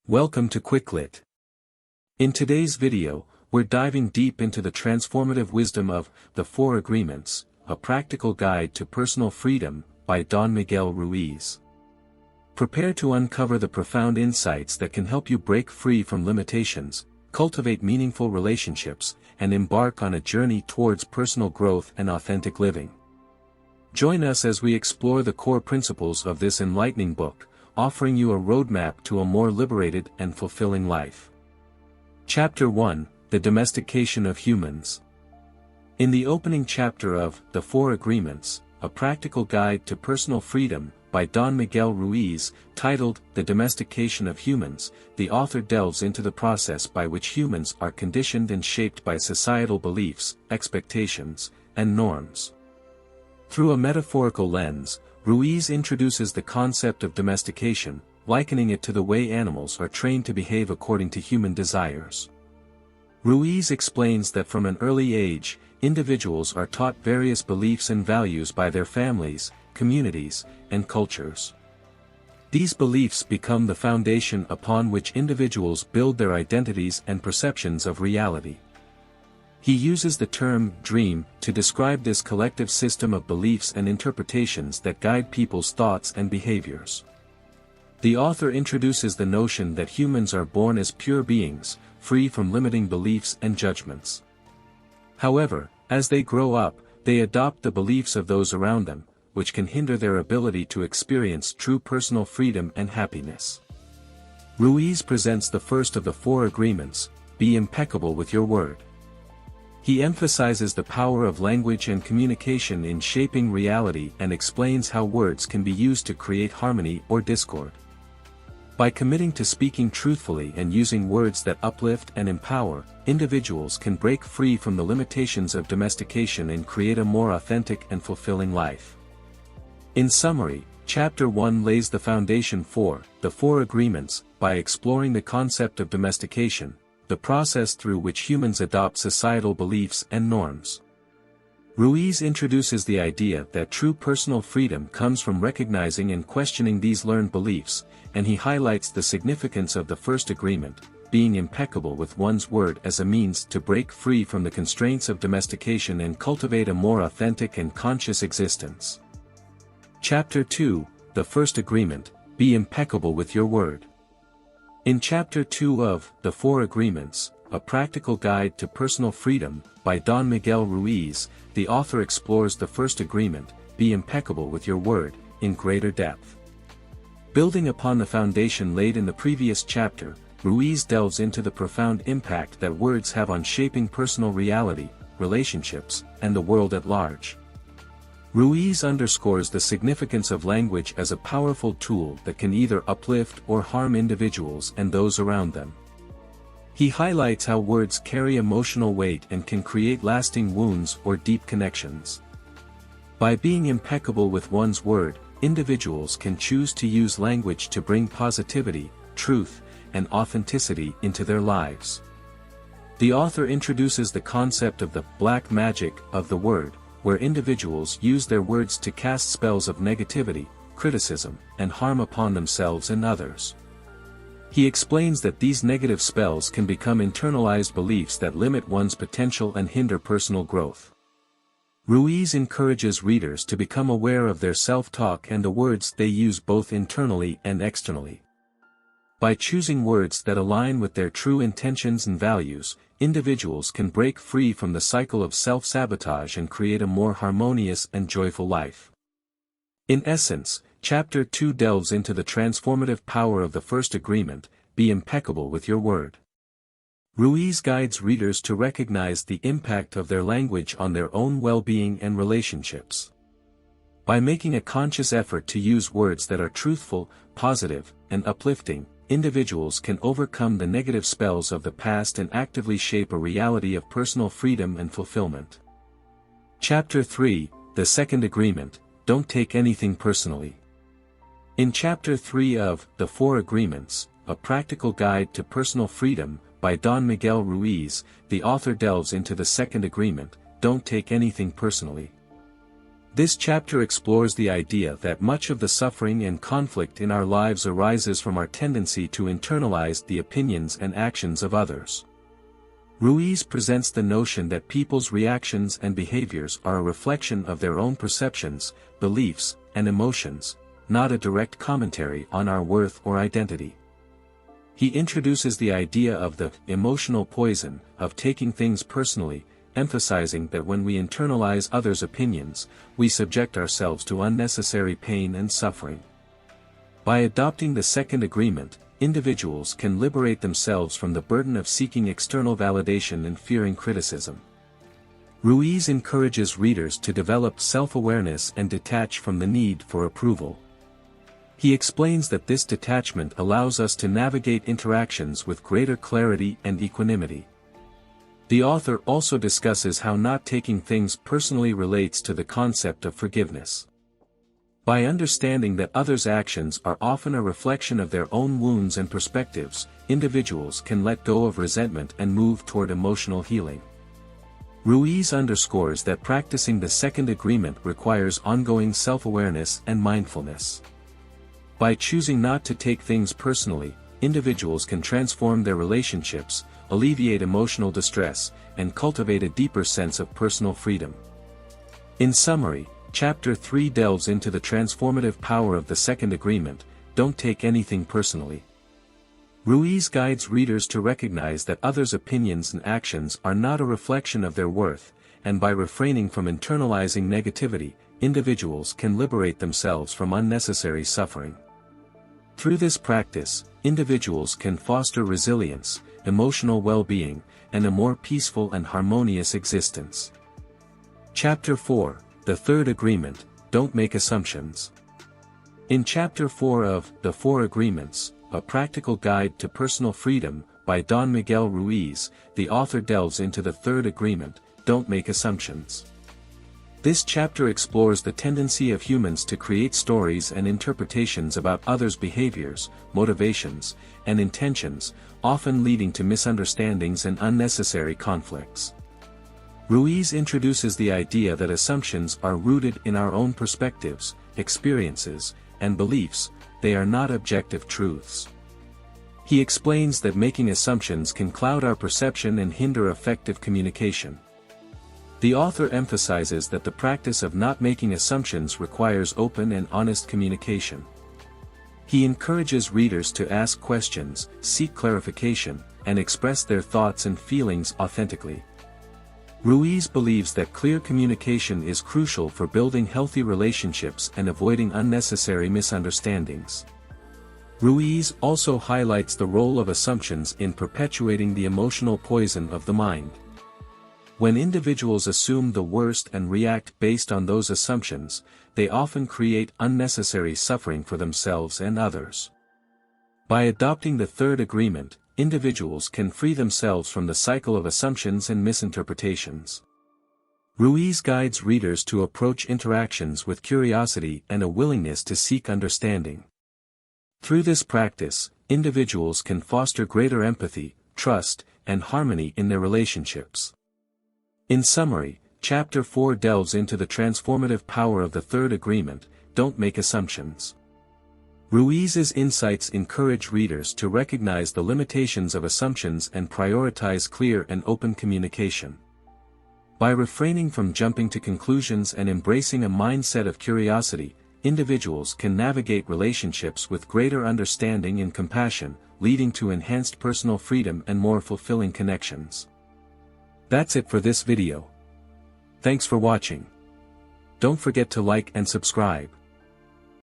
Welcome to QuickLit. In today's video, we're diving deep into the transformative wisdom of The Four Agreements, a practical guide to personal freedom, by Don Miguel Ruiz. Prepare to uncover the profound insights that can help you break free from limitations, cultivate meaningful relationships, and embark on a journey towards personal growth and authentic living. Join us as we explore the core principles of this enlightening book, offering you a roadmap to a more liberated and fulfilling life. Chapter 1: The Domestication of Humans. In the opening chapter of The Four Agreements, a practical guide to personal freedom, by Don Miguel Ruiz, titled The Domestication of Humans, the author delves into the process by which humans are conditioned and shaped by societal beliefs, expectations, and norms. Through a metaphorical lens, Ruiz introduces the concept of domestication, likening it to the way animals are trained to behave according to human desires. Ruiz explains that from an early age, individuals are taught various beliefs and values by their families, communities, and cultures. These beliefs become the foundation upon which individuals build their identities and perceptions of reality. He uses the term dream to describe this collective system of beliefs and interpretations that guide people's thoughts and behaviors. The author introduces the notion that humans are born as pure beings, free from limiting beliefs and judgments. However, as they grow up, they adopt the beliefs of those around them, which can hinder their ability to experience true personal freedom and happiness. Ruiz presents the first of the four agreements: be impeccable with your word. He emphasizes the power of language and communication in shaping reality and explains how words can be used to create harmony or discord. By committing to speaking truthfully and using words that uplift and empower, individuals can break free from the limitations of domestication and create a more authentic and fulfilling life. In summary, Chapter 1 lays the foundation for The Four Agreements by exploring the concept of domestication, the process through which humans adopt societal beliefs and norms. Ruiz introduces the idea that true personal freedom comes from recognizing and questioning these learned beliefs, and he highlights the significance of the first agreement, being impeccable with one's word, as a means to break free from the constraints of domestication and cultivate a more authentic and conscious existence. Chapter 2: The First Agreement, be impeccable with your word. In Chapter 2 of The Four Agreements, a practical guide to personal freedom, by Don Miguel Ruiz, the author explores the first agreement, be impeccable with your word, in greater depth. Building upon the foundation laid in the previous chapter, Ruiz delves into the profound impact that words have on shaping personal reality, relationships, and the world at large. Ruiz underscores the significance of language as a powerful tool that can either uplift or harm individuals and those around them. He highlights how words carry emotional weight and can create lasting wounds or deep connections. By being impeccable with one's word, individuals can choose to use language to bring positivity, truth, and authenticity into their lives. The author introduces the concept of the black magic of the word, where individuals use their words to cast spells of negativity, criticism, and harm upon themselves and others. He explains that these negative spells can become internalized beliefs that limit one's potential and hinder personal growth. Ruiz encourages readers to become aware of their self-talk and the words they use both internally and externally. By choosing words that align with their true intentions and values, individuals can break free from the cycle of self-sabotage and create a more harmonious and joyful life. In essence, Chapter 2 delves into the transformative power of the first agreement, be impeccable with your word. Ruiz guides readers to recognize the impact of their language on their own well-being and relationships. By making a conscious effort to use words that are truthful, positive, and uplifting, individuals can overcome the negative spells of the past and actively shape a reality of personal freedom and fulfillment. Chapter 3: The Second Agreement, don't take anything personally. In Chapter 3 of The Four Agreements, a practical guide to personal freedom, by Don Miguel Ruiz, the author delves into the second agreement, don't take anything personally. This chapter explores the idea that much of the suffering and conflict in our lives arises from our tendency to internalize the opinions and actions of others. Ruiz presents the notion that people's reactions and behaviors are a reflection of their own perceptions, beliefs, and emotions, not a direct commentary on our worth or identity. He introduces the idea of the emotional poison of taking things personally, emphasizing that when we internalize others' opinions, we subject ourselves to unnecessary pain and suffering. By adopting the second agreement, individuals can liberate themselves from the burden of seeking external validation and fearing criticism. Ruiz encourages readers to develop self-awareness and detach from the need for approval. He explains that this detachment allows us to navigate interactions with greater clarity and equanimity. The author also discusses how not taking things personally relates to the concept of forgiveness. By understanding that others' actions are often a reflection of their own wounds and perspectives, individuals can let go of resentment and move toward emotional healing. Ruiz underscores that practicing the second agreement requires ongoing self-awareness and mindfulness. By choosing not to take things personally, individuals can transform their relationships, alleviate emotional distress, and cultivate a deeper sense of personal freedom. In summary, Chapter 3 delves into the transformative power of the second agreement: don't take anything personally. Ruiz guides readers to recognize that others' opinions and actions are not a reflection of their worth, and by refraining from internalizing negativity, individuals can liberate themselves from unnecessary suffering. Through this practice, individuals can foster resilience, emotional well-being, and a more peaceful and harmonious existence. Chapter 4, The Third Agreement: Don't Make Assumptions. In Chapter 4 of The Four Agreements, A Practical Guide to Personal Freedom, by Don Miguel Ruiz, the author delves into the third agreement: don't make assumptions. This chapter explores the tendency of humans to create stories and interpretations about others' behaviors, motivations, and intentions, often leading to misunderstandings and unnecessary conflicts. Ruiz introduces the idea that assumptions are rooted in our own perspectives, experiences, and beliefs; they are not objective truths. He explains that making assumptions can cloud our perception and hinder effective communication. The author emphasizes that the practice of not making assumptions requires open and honest communication. He encourages readers to ask questions, seek clarification, and express their thoughts and feelings authentically. Ruiz believes that clear communication is crucial for building healthy relationships and avoiding unnecessary misunderstandings. Ruiz also highlights the role of assumptions in perpetuating the emotional poison of the mind. When individuals assume the worst and react based on those assumptions, they often create unnecessary suffering for themselves and others. By adopting the third agreement, individuals can free themselves from the cycle of assumptions and misinterpretations. Ruiz guides readers to approach interactions with curiosity and a willingness to seek understanding. Through this practice, individuals can foster greater empathy, trust, and harmony in their relationships. In summary, Chapter 4 delves into the transformative power of the third agreement: don't make assumptions. Ruiz's insights encourage readers to recognize the limitations of assumptions and prioritize clear and open communication. By refraining from jumping to conclusions and embracing a mindset of curiosity, individuals can navigate relationships with greater understanding and compassion, leading to enhanced personal freedom and more fulfilling connections. That's it for this video. Thanks for watching. Don't forget to like and subscribe.